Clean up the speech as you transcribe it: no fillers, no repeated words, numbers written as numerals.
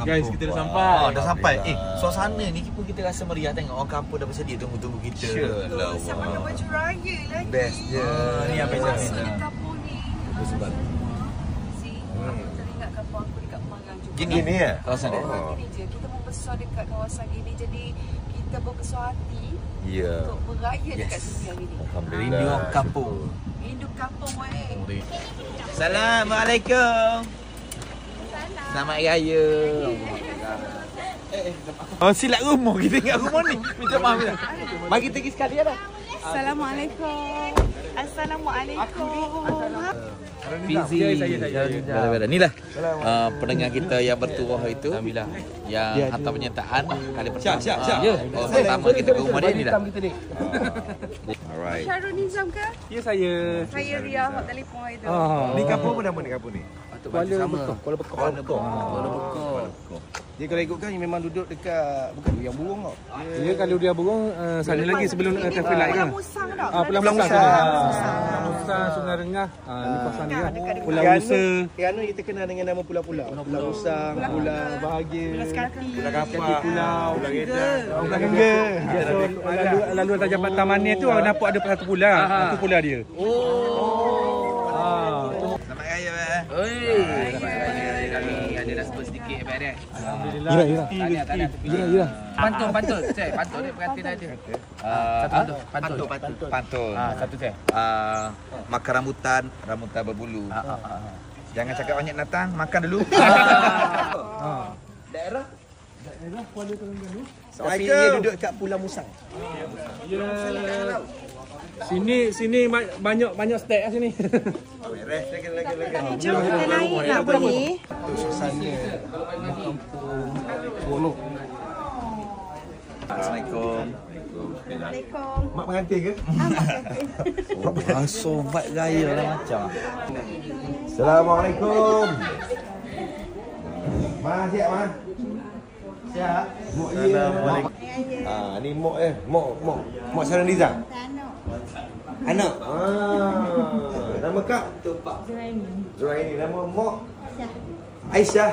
kampung. Guys, kita dah sampai. Dah sampai. Suasana ni pun kita rasa meriah, tengok orang kampung dah bersedia tunggu-tunggu kita. Betul, sama dengan baju raya lagi. Best je. Ni apa yang Suasana kampung ni. Apa sebab? Aku teringat kampung aku dekat Pemangang juga. Gini ya? Kawasan dia? Gini je, kita membesar dekat kawasan gini. Jadi kita berbesar hati untuk beraya dekat sini hari ni. Rindu orang kampung. Rindu kampung weh. Assalamualaikum. Selamat Raya. Silat rumah. Kita ingat rumah ni. Minta maaf. Mari kita pergi sekali dah. Assalamualaikum. Assalamualaikum. Fizi. Saya. Inilah pendengar kita yang bertuah itu. Alhamdulillah. Yang hantar penyertaan kali pertama. Siap. Ya. Pertama kita ke rumah dia ni dah. Alright. Syarul Nizam ke? Ya, saya. Saya Ria, hot telefon itu. Ni kampung apa nama ni kampung ni? Kuala Bekor. Dia kalau ikutkan memang duduk dekat bukan yang burung tau. Ya, kalau dia burung sana lagi sebelum traffic light kan. Musang dah. Pulau Musang, Sungai Rengah. Ni kawasan dia. Pulau Musa. Kerana kita kenal dengan nama pulau-pulau. Pulau Musang, Pulau Bahagia, Pulau Kapak, Pulau Gengga. Lalu atas jambatan Tamannya tu nampak ada satu pulau. Itu pulau dia. Selamat Raya. Kami ada dah sebut sedikit dia. Alhamdulillah. Ira. Pantun. Cik, pantun dia pengantin ada. Pantun. Satu cik. Makan rambutan berbulu. Jangan cakap banyak datang, makan dulu. Daerah Kuala Terengganu. Tapi dia duduk kat Pulau Musang. Sini banyak stek kat sini. Jom kita naik apa ni? Suasana Bolok. Assalamualaikum. Assalamualaikum. mak pengantin ke? Langsung vibe raya lah macam. Assalamualaikum. Mas siap mas? Siap. Mok ya. Ni mok Mok Syarul Nizam. Anak. Nama kak? Zuraini. Nama mok? Aisyah.